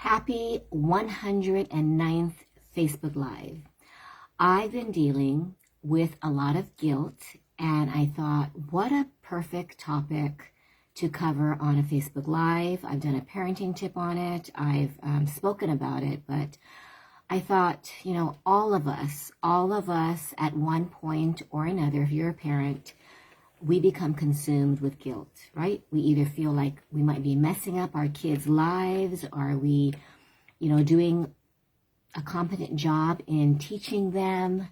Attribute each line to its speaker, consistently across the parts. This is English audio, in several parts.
Speaker 1: Happy 109th Facebook Live. I've been dealing with a lot of guilt, and I thought, what a perfect topic to cover on a Facebook Live. I've done a parenting tip on it. I've spoken about it, but I thought, all of us at one point or another, if you're a parent, we become consumed with guilt, right? We either feel like we might be messing up our kids' lives. Are we, doing a competent job in teaching them,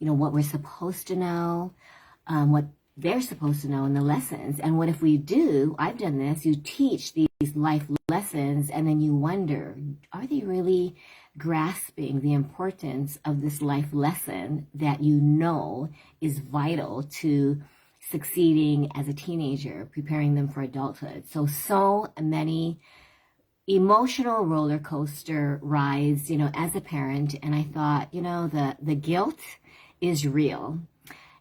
Speaker 1: what we're supposed to know, what they're supposed to know in the lessons. And what if we do, I've done this, you teach these life lessons and then you wonder, are they really grasping the importance of this life lesson that is vital to succeeding as a teenager, preparing them for adulthood? So many emotional roller coaster rides, as a parent. And I thought, the guilt is real.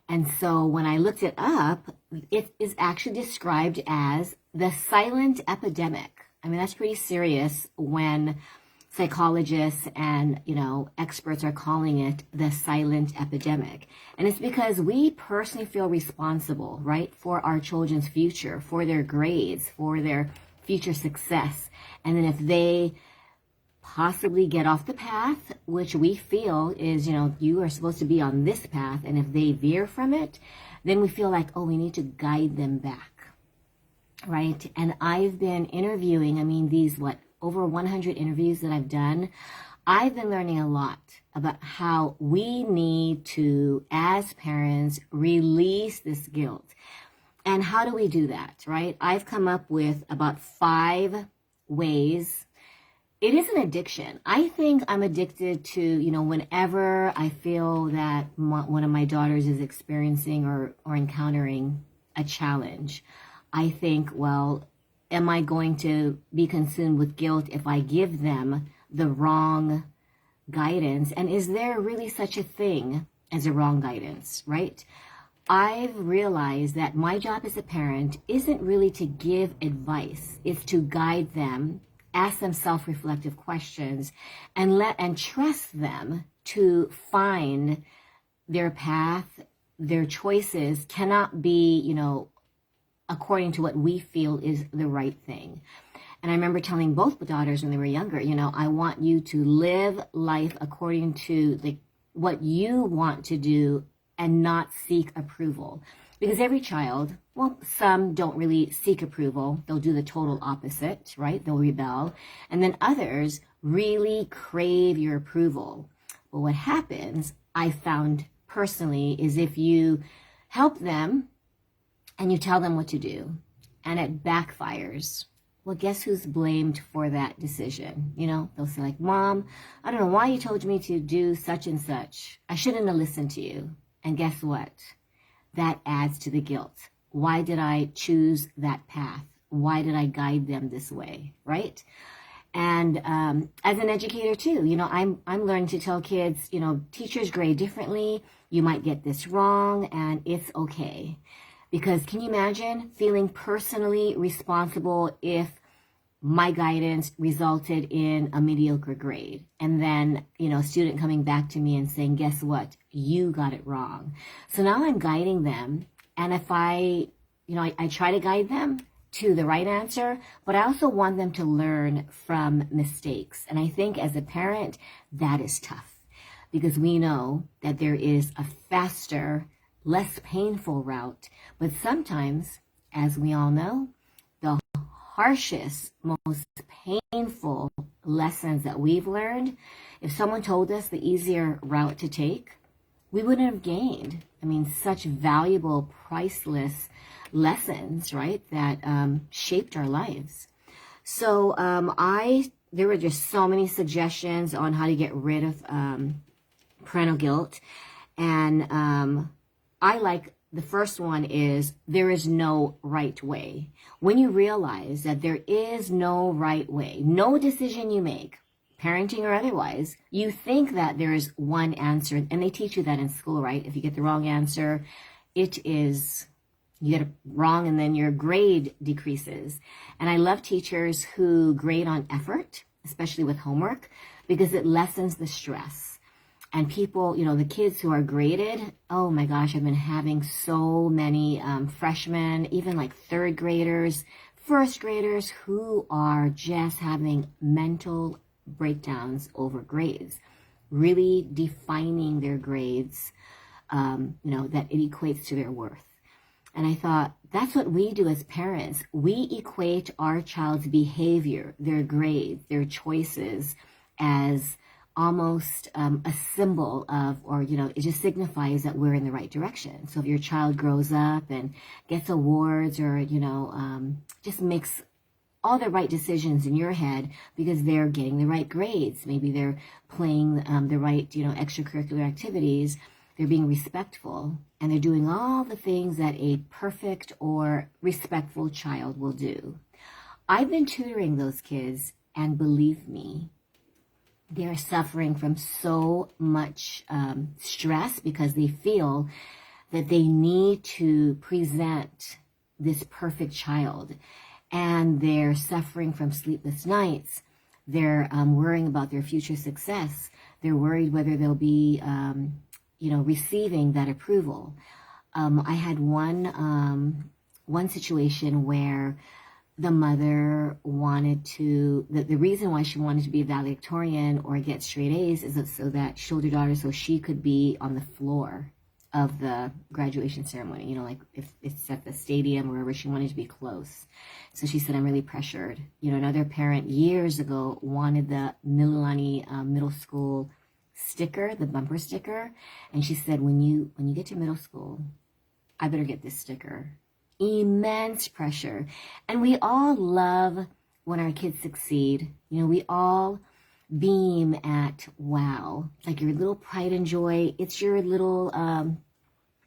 Speaker 1: And so when I looked it up, it is actually described as the silent epidemic. I mean, that's pretty serious when psychologists and, experts are calling it the silent epidemic. And it's because we personally feel responsible, right, for our children's future, for their grades, for their future success. And then if they possibly get off the path, which we feel is, you are supposed to be on this path, and if they veer from it, then we feel like, we need to guide them back, right? And I've been interviewing, over 100 interviews that I've done. I've been learning a lot about how we need to, as parents, release this guilt. And how do we do that, right? I've come up with about 5 ways. It is an addiction. I think I'm addicted to, whenever I feel that one of my daughters is experiencing or encountering a challenge, I think, well, am I going to be consumed with guilt if I give them the wrong guidance? And is there really such a thing as a wrong guidance, right? I've realized that my job as a parent isn't really to give advice. It's to guide them, ask them self-reflective questions, and trust them to find their path. Their choices cannot be, according to what we feel is the right thing. And I remember telling both daughters when they were younger, I want you to live life according to what you want to do and not seek approval. Because every child, some don't really seek approval. They'll do the total opposite, right? They'll rebel. And then others really crave your approval. Well, what happens, I found personally, is if you help them and you tell them what to do and it backfires, well, guess who's blamed for that decision? They'll say like, Mom, I don't know why you told me to do such and such. I shouldn't have listened to you. And guess what? That adds to the guilt. Why did I choose that path? Why did I guide them this way, right? And as an educator too, I'm learning to tell kids, teachers grade differently. You might get this wrong, and it's okay. Because can you imagine feeling personally responsible if my guidance resulted in a mediocre grade? And then, a student coming back to me and saying, guess what? You got it wrong. So now I'm guiding them. And if I try to guide them to the right answer, but I also want them to learn from mistakes. And I think as a parent, that is tough because we know that there is a faster, less painful route. But sometimes, as we all know, the harshest, most painful lessons that we've learned, if someone told us the easier route to take, we wouldn't have gained, such valuable, priceless lessons, right, that shaped our lives. So there were just so many suggestions on how to get rid of parental guilt. And I like the first one is there is no right way. When you realize that there is no right way, no decision you make, parenting or otherwise, you think that there is one answer, and they teach you that in school, right? If you get the wrong answer, you get it wrong and then your grade decreases. And I love teachers who grade on effort especially with homework, because it lessens the stress. And people, the kids who are graded, oh my gosh, I've been having so many freshmen, even like third graders, first graders who are just having mental breakdowns over grades, really defining their grades, that it equates to their worth. And I thought, that's what we do as parents. We equate our child's behavior, their grades, their choices as almost a symbol of, or, it just signifies that we're in the right direction. So if your child grows up and gets awards or, just makes all the right decisions in your head because they're getting the right grades, maybe they're playing the right, extracurricular activities, they're being respectful, and they're doing all the things that a perfect or respectful child will do. I've been tutoring those kids, and believe me, they're suffering from so much stress because they feel that they need to present this perfect child. And they're suffering from sleepless nights. They're worrying about their future success. They're worried whether they'll be, receiving that approval. I had one situation where the mother wanted to, the reason why she wanted to be a valedictorian or get straight A's is so that she told her daughter so she could be on the floor of the graduation ceremony, like if it's at the stadium or wherever, she wanted to be close. So she said, I'm really pressured. Another parent years ago wanted the Mililani middle school sticker, the bumper sticker. And she said, when you get to middle school, I better get this sticker. Immense pressure. And we all love when our kids succeed. We all beam at, wow, it's like your little pride and joy. It's your little,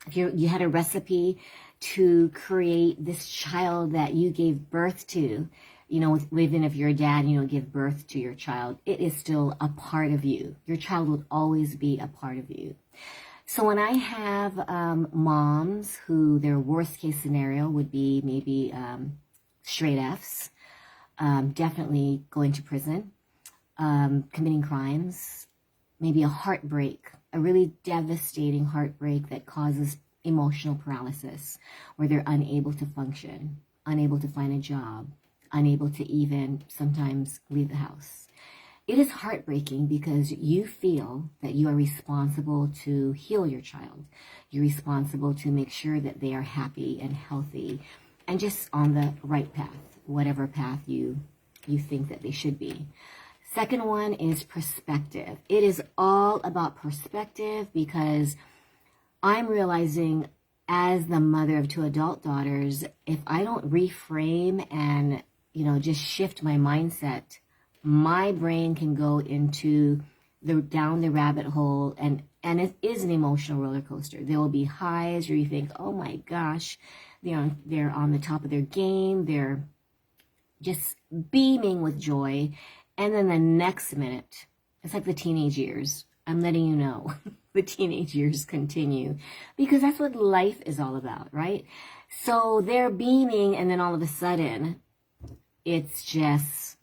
Speaker 1: if you had a recipe to create this child that you gave birth to, even if you're a dad, give birth to your child, it is still a part of you. Your child will always be a part of you. So when I have moms who their worst case scenario would be maybe straight Fs, definitely going to prison, committing crimes, maybe a heartbreak, a really devastating heartbreak that causes emotional paralysis, where they're unable to function, unable to find a job, unable to even sometimes leave the house. It is heartbreaking because you feel that you are responsible to heal your child. You're responsible to make sure that they are happy and healthy and just on the right path, whatever path you think that they should be. Second one is perspective. It is all about perspective because I'm realizing as the mother of two adult daughters, if I don't reframe and, just shift my mindset, my brain can go into down the rabbit hole, and it is an emotional roller coaster. There will be highs where you think, oh my gosh, they're on the top of their game, they're just beaming with joy, and then the next minute, it's like the teenage years. I'm letting you know, the teenage years continue because that's what life is all about, right? So they're beaming, and then all of a sudden, it's just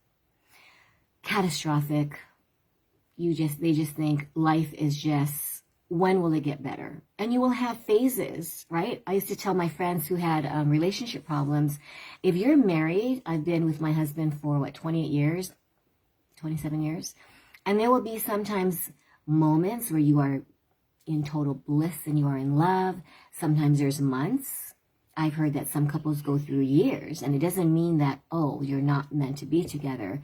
Speaker 1: catastrophic. They just think life is just, when will it get better? And you will have phases, right? I used to tell my friends who had relationship problems, if you're married, I've been with my husband for 28 years, 27 years. And there will be sometimes moments where you are in total bliss and you are in love. Sometimes there's months. I've heard that some couples go through years, and it doesn't mean that, oh, you're not meant to be together.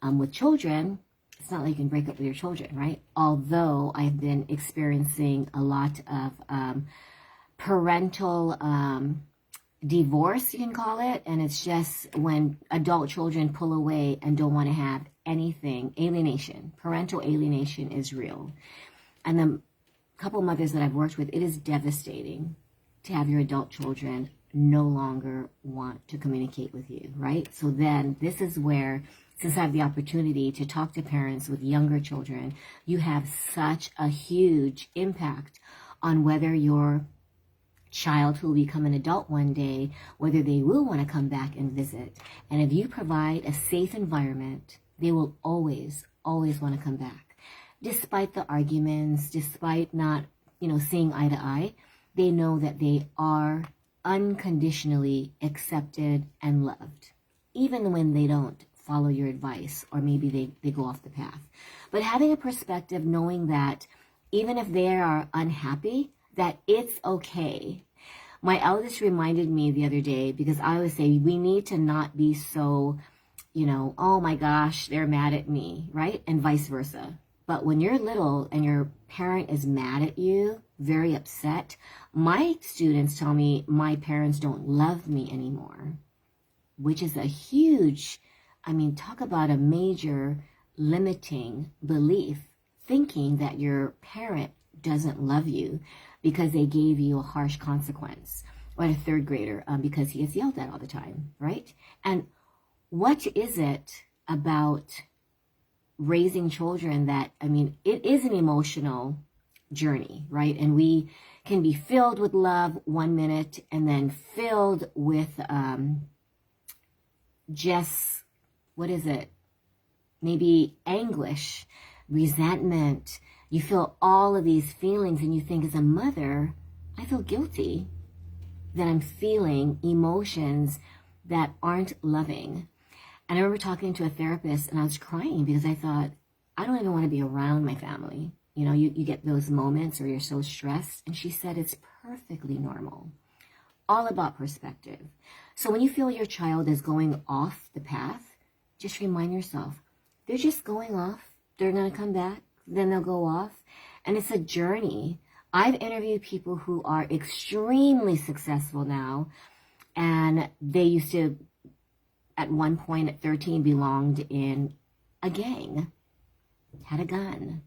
Speaker 1: With children, it's not like you can break up with your children, right? Although I've been experiencing a lot of parental divorce, you can call it, and it's just when adult children pull away and don't want to have anything. Alienation, parental alienation is real. And the couple mothers that I've worked with, it is devastating to have your adult children no longer want to communicate with you, right? So then this is where, since I have the opportunity to talk to parents with younger children, you have such a huge impact on whether your child who will become an adult one day, whether they will want to come back and visit. And if you provide a safe environment They will always, always want to come back. Despite the arguments, despite not, seeing eye to eye, they know that they are unconditionally accepted and loved, even when they don't follow your advice or maybe they go off the path. But having a perspective, knowing that even if they are unhappy, that it's okay. My eldest reminded me the other day, because I always say we need to not be so, oh my gosh, they're mad at me, right? And vice versa. But when you're little and your parent is mad at you, very upset, my students tell me my parents don't love me anymore, which is a huge, talk about a major limiting belief, thinking that your parent doesn't love you because they gave you a harsh consequence, or a third grader because he gets yelled at all the time, right? And what is it about raising children that, it is an emotional journey, right? And we can be filled with love 1 minute and then filled with just, what is it? Maybe anguish, resentment. You feel all of these feelings and you think, as a mother, I feel guilty that I'm feeling emotions that aren't loving. And I remember talking to a therapist and I was crying because I thought, I don't even want to be around my family. You get those moments where you're so stressed. And she said, it's perfectly normal. All about perspective. So when you feel your child is going off the path, just remind yourself, they're just going off. They're going to come back. Then they'll go off. And it's a journey. I've interviewed people who are extremely successful now. And they used to, at one point at 13, belonged in a gang, had a gun,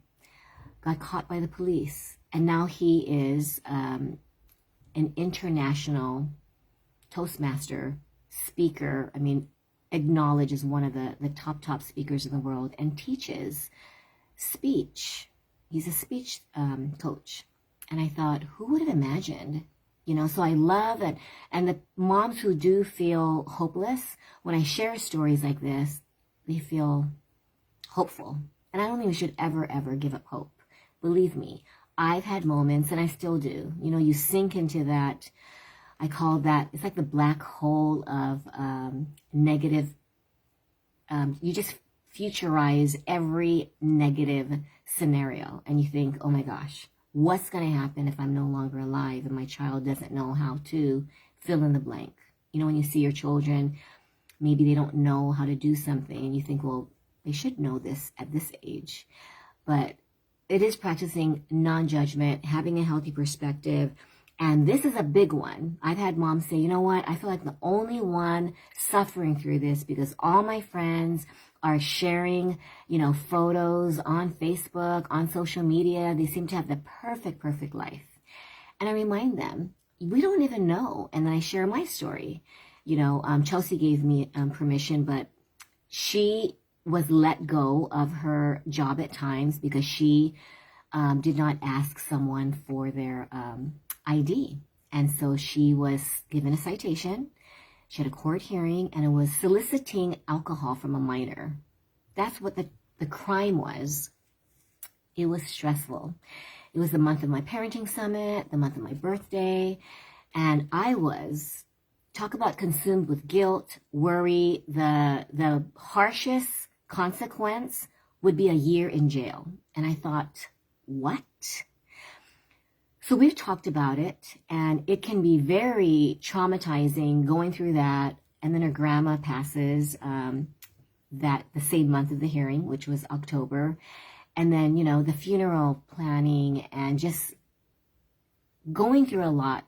Speaker 1: got caught by the police, and now he is an international Toastmaster speaker. Acknowledged as one of the top speakers in the world, and teaches speech. He's a speech coach. And I thought, who would have imagined? So I love it. And the moms who do feel hopeless, when I share stories like this, they feel hopeful. And I don't think we should ever, ever give up hope. Believe me, I've had moments, and I still do. You sink into that, I call that, it's like the black hole of negative. You just futurize every negative scenario. And you think, oh my gosh, what's going to happen if I'm no longer alive and my child doesn't know how to fill in the blank? When you see your children, maybe they don't know how to do something and you think, well, they should know this at this age. But it is practicing non-judgment, having a healthy perspective. And this is a big one. I've had moms say, you know what? I feel like the only one suffering through this because all my friends are sharing, photos on Facebook, on social media. They seem to have the perfect life. And I remind them, we don't even know. And then I share my story. Chelsea gave me permission, but she was let go of her job at times because she did not ask someone for their ID. And so she was given a citation. She had a court hearing, and it was soliciting alcohol from a minor. That's what the crime was. It was stressful. It was the month of my parenting summit, the month of my birthday, and I was, talk about consumed with guilt, worry. The harshest consequence would be a year in jail. And I thought, what? So we've talked about it, and it can be very traumatizing going through that. And then her grandma passes that the same month of the hearing, which was October. And then, the funeral planning and just going through a lot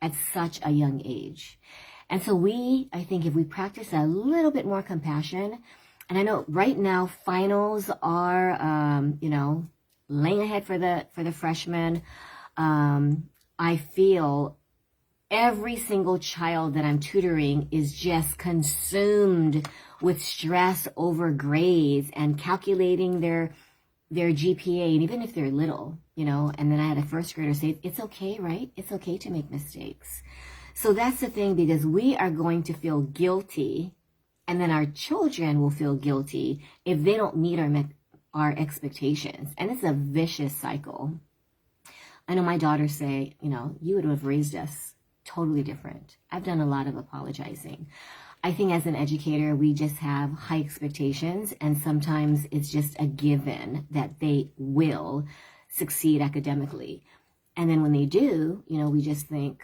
Speaker 1: at such a young age. And so I think if we practice a little bit more compassion, and I know right now finals are, laying ahead for the freshmen. I feel every single child that I'm tutoring is just consumed with stress over grades and calculating their GPA, and even if they're little, and then I had a first grader say, it's okay, right? It's okay to make mistakes. So that's the thing, because we are going to feel guilty And then our children will feel guilty if they don't meet our expectations. And it's a vicious cycle. I know my daughters say, you would have raised us totally different. I've done a lot of apologizing. I think as an educator, we just have high expectations, and sometimes it's just a given that they will succeed academically. And then when they do, we just think,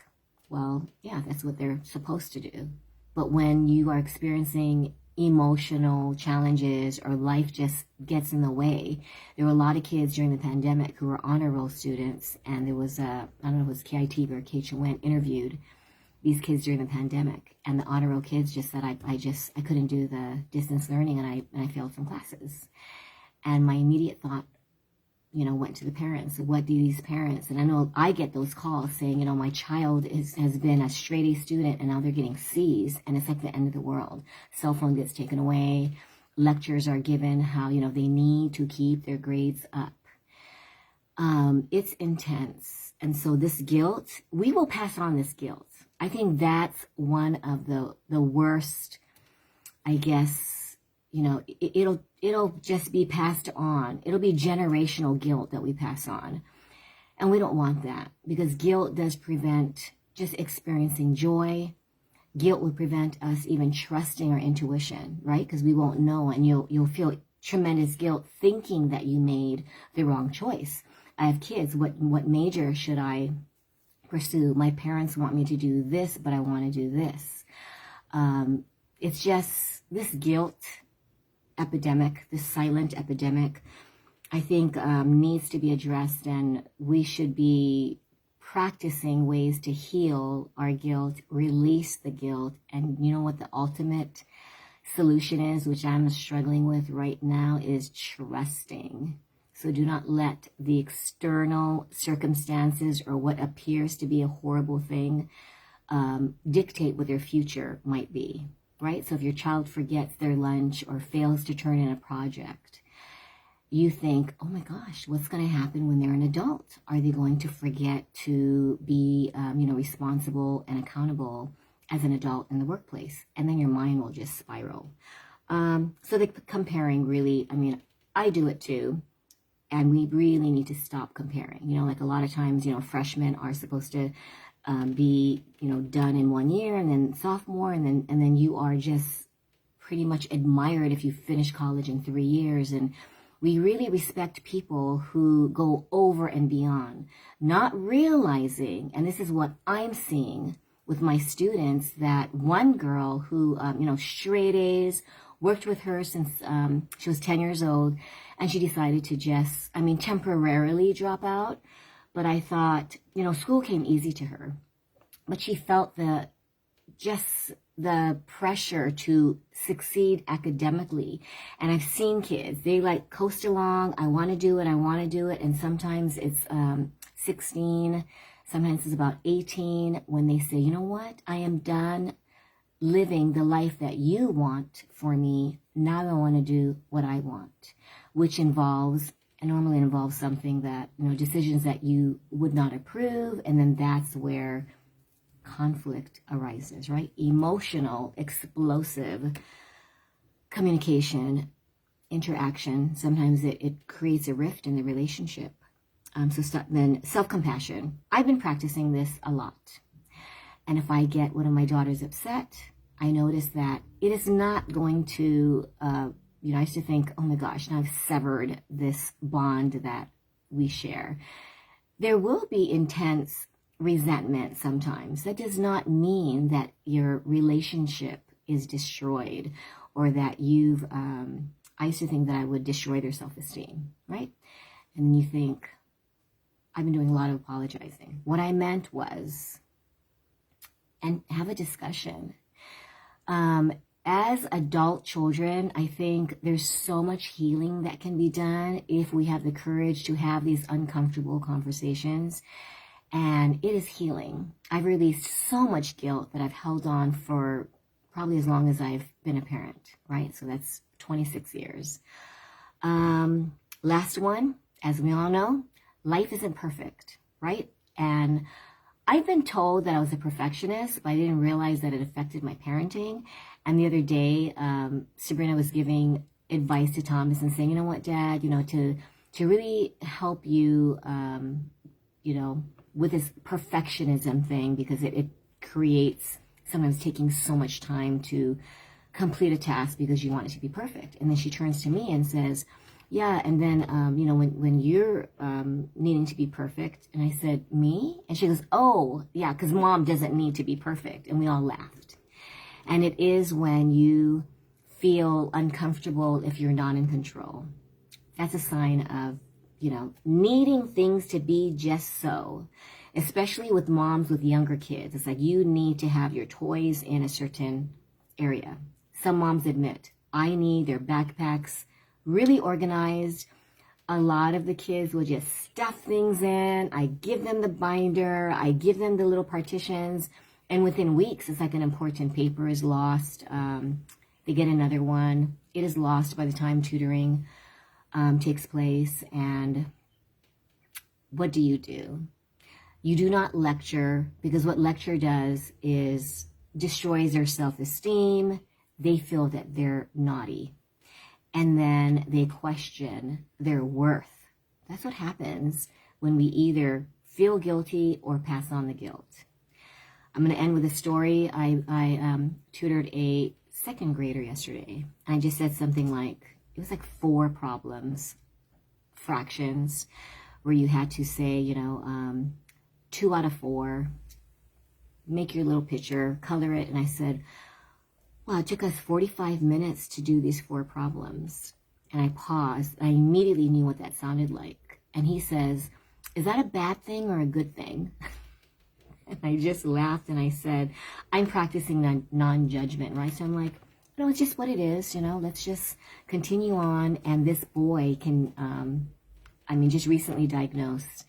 Speaker 1: well, yeah, that's what they're supposed to do. But when you are experiencing emotional challenges or life just gets in the way, there were a lot of kids during the pandemic who were honor roll students, and there was I don't know if it was KIT or KHON interviewed these kids during the pandemic, and the honor roll kids just said, I couldn't do the distance learning, and I failed some classes. And my immediate thought, went to the parents. What do these parents, and I know I get those calls saying, my child has been a straight A student and now they're getting C's, and it's like the end of the world. Cell phone gets taken away. Lectures are given how, they need to keep their grades up. It's intense. And so this guilt, we will pass on this guilt. I think that's one of the worst, I guess, it'll just be passed on. It'll be generational guilt that we pass on. And we don't want that, because guilt does prevent just experiencing joy. Guilt would prevent us even trusting our intuition, right? Because we won't know, and you'll feel tremendous guilt thinking that you made the wrong choice. I have kids. What major should I pursue? My parents want me to do this, but I want to do this. It's just this guilt epidemic, this silent epidemic, I think needs to be addressed, and we should be practicing ways to heal our guilt, release the guilt. And you know what the ultimate solution is, which I'm struggling with right now, is trusting. So do not let the external circumstances or what appears to be a horrible thing dictate what their future might be, right? So if your child forgets their lunch or fails to turn in a project, you think, oh my gosh, what's going to happen when they're an adult? Are they going to forget to be, responsible and accountable as an adult in the workplace? And then your mind will just spiral. So the comparing really, I do it too. And we really need to stop comparing. Like a lot of times, freshmen are supposed to be, done in 1 year, and then sophomore, and then you are just pretty much admired if you finish college in 3 years. And we really respect people who go over and beyond, not realizing, and this is what I'm seeing with my students, that one girl who, straight A's, worked with her since she was 10 years old, and she decided to just, temporarily drop out. But I thought, school came easy to her, but she felt the pressure to succeed academically. And I've seen kids, they like coast along, I want to do it. And sometimes it's 16, sometimes it's about 18 when they say, you know what, I am done living the life that you want for me. Now I want to do what I want, which normally involves something that, decisions that you would not approve. And then that's where conflict arises, right? Emotional, explosive communication, interaction. Sometimes it creates a rift in the relationship. Then self-compassion. I've been practicing this a lot. And if I get one of my daughters upset, I notice that it is not going to, I used to think, oh my gosh, now I've severed this bond that we share. There will be intense resentment sometimes. That does not mean that your relationship is destroyed, or that you've, I used to think that I would destroy their self-esteem, right? And then you think, I've been doing a lot of apologizing. What I meant was, and have a discussion. As adult children, I think there's so much healing that can be done if we have the courage to have these uncomfortable conversations. And it is healing. I've released so much guilt that I've held on for probably as long as I've been a parent, right? So that's 26 years. Last one, as we all know, life isn't perfect, right? And I've been told that I was a perfectionist, but I didn't realize that it affected my parenting. And the other day, Sabrina was giving advice to Thomas and saying, you know what, Dad, to really help you, with this perfectionism thing, because it creates sometimes taking so much time to complete a task because you want it to be perfect. And then she turns to me and says, yeah, and then, when you're needing to be perfect, and I said, me? And she goes, oh, yeah, because Mom doesn't need to be perfect. And we all laughed. And it is when you feel uncomfortable if you're not in control. That's a sign of, needing things to be just so, especially with moms with younger kids. It's like you need to have your toys in a certain area. Some moms admit, I need their backpacks really organized. A lot of the kids will just stuff things in. I give them the binder. I give them the little partitions. And within weeks, it's like an important paper is lost. They get another one. It is lost by the time tutoring takes place. And what do? You do not lecture, because what lecture does is destroys their self-esteem. They feel that they're naughty. And then they question their worth. That's what happens when we either feel guilty or pass on the guilt. I'm going to end with a story. I tutored a second grader yesterday. And I just said something like, it was like 4 problems, fractions, where you had to say, 2 out of 4, make your little picture, color it. And I said, well, it took us 45 minutes to do these 4 problems. And I paused. I immediately knew what that sounded like. And he says, is that a bad thing or a good thing? And I just laughed and I said, I'm practicing non-judgment, right? So I'm like, no, it's just what it is, let's just continue on. And this boy can, just recently diagnosed,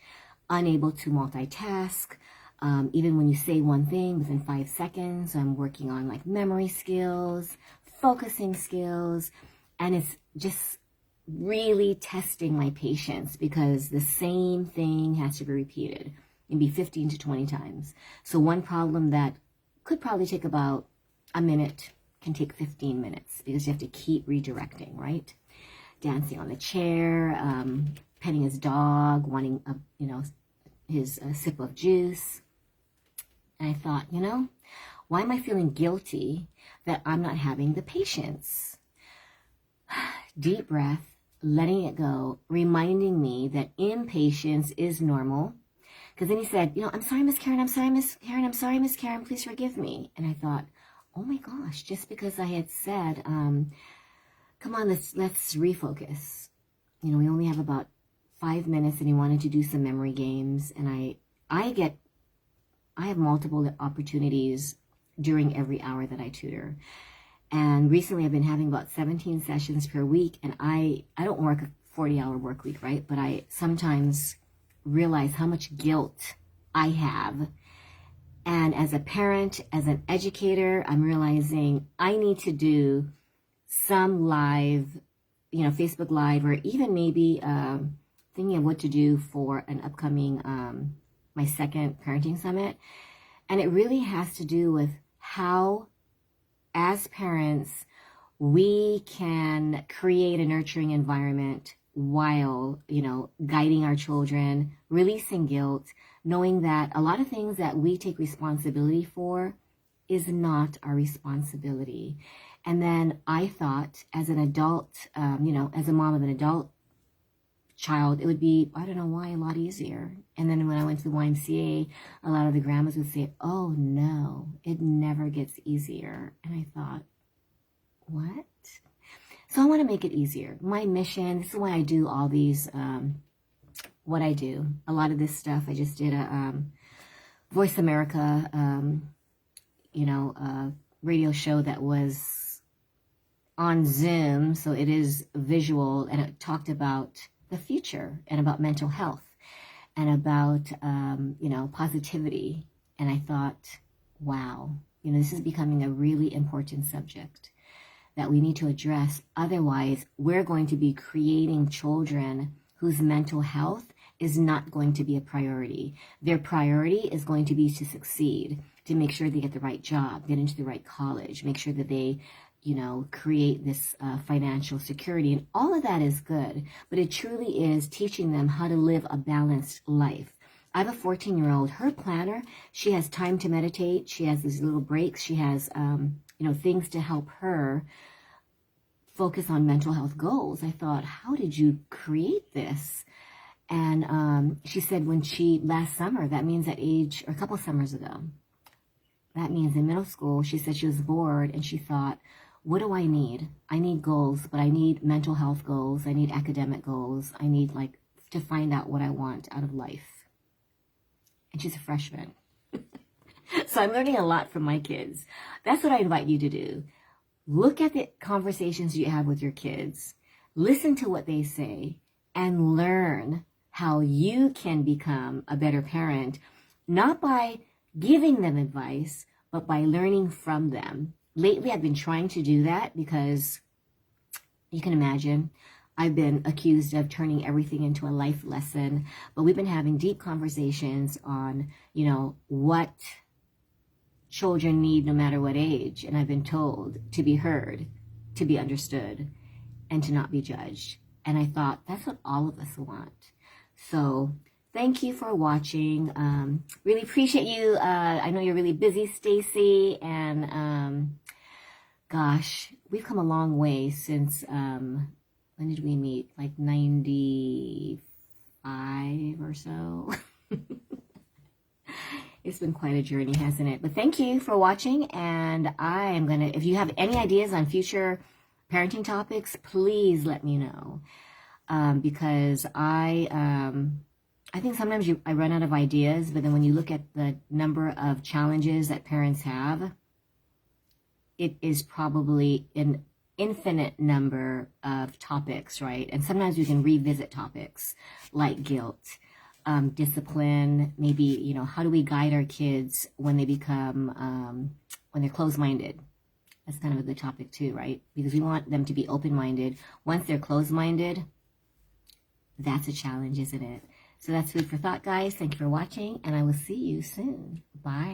Speaker 1: unable to multitask. Even when you say one thing within 5 seconds, I'm working on like memory skills, focusing skills, and it's just really testing my patience because the same thing has to be repeated, maybe 15 to 20 times. So one problem that could probably take about a minute can take 15 minutes because you have to keep redirecting, right? Dancing on the chair, petting his dog, wanting his sip of juice. And I thought, why am I feeling guilty that I'm not having the patience? Deep breath, letting it go, reminding me that impatience is normal. Because then he said, I'm sorry, Miss Karen, I'm sorry, Miss Karen, I'm sorry, Miss Karen, please forgive me. And I thought, oh my gosh, just because I had said, come on, let's refocus. We only have about 5 minutes and he wanted to do some memory games. And I have multiple opportunities during every hour that I tutor. And recently I've been having about 17 sessions per week. And I don't work a 40-hour work week, right? But I sometimes realize how much guilt I have. And as a parent, as an educator, I'm realizing I need to do some live, Facebook Live, or even maybe thinking of what to do for an upcoming my second parenting summit. And it really has to do with how, as parents, we can create a nurturing environment while, guiding our children, releasing guilt, knowing that a lot of things that we take responsibility for is not our responsibility. And then I thought, as an adult, as a mom of an adult child, it would be, I don't know why, a lot easier. And then when I went to the YMCA, a lot of the grandmas would say, oh no, it never gets easier. And I thought, what? So I want to make it easier. My mission, this is why I do all these, what I do. A lot of this stuff, I just did a Voice America, radio show that was on Zoom. So it is visual, and it talked about the future and about mental health and about, positivity. And I thought, wow, this is becoming a really important subject that we need to address. Otherwise, we're going to be creating children whose mental health is not going to be a priority. Their priority is going to be to succeed, to make sure they get the right job, get into the right college, make sure that they, you know, create this financial security. And all of that is good, but it truly is teaching them how to live a balanced life. I have a 14-year-old, her planner, she has time to meditate. She has these little breaks. She has, you know, things to help her focus on mental health goals. I thought, how did you create this? And she said when she, last summer, that means at age, or a couple summers ago, that means in middle school, she said she was bored and she thought, what do I need? I need goals, but I need mental health goals. I need academic goals. I need like to find out what I want out of life. And she's a freshman. So I'm learning a lot from my kids. That's what I invite you to do. Look at the conversations you have with your kids. Listen to what they say and learn how you can become a better parent, not by giving them advice, but by learning from them. Lately, I've been trying to do that because you can imagine I've been accused of turning everything into a life lesson, but we've been having deep conversations on, you know, what children need no matter what age. And I've been told to be heard, to be understood, and to not be judged. And I thought that's what all of us want. So thank you for watching. Really appreciate you. I know you're really busy, Stacy, and gosh, we've come a long way since, when did we meet? Like 95 or so. It's been quite a journey, hasn't it? But thank you for watching, and I am going to, if you have any ideas on future parenting topics, please let me know. Because I think sometimes I run out of ideas, but then when you look at the number of challenges that parents have, it is probably an infinite number of topics, right? And sometimes we can revisit topics like guilt, discipline, maybe, you know, how do we guide our kids when they become, when they're closed-minded? That's kind of a good topic too, right? Because we want them to be open-minded. Once they're closed-minded, that's a challenge, isn't it? So that's food for thought, guys. Thank you for watching, and I will see you soon. Bye.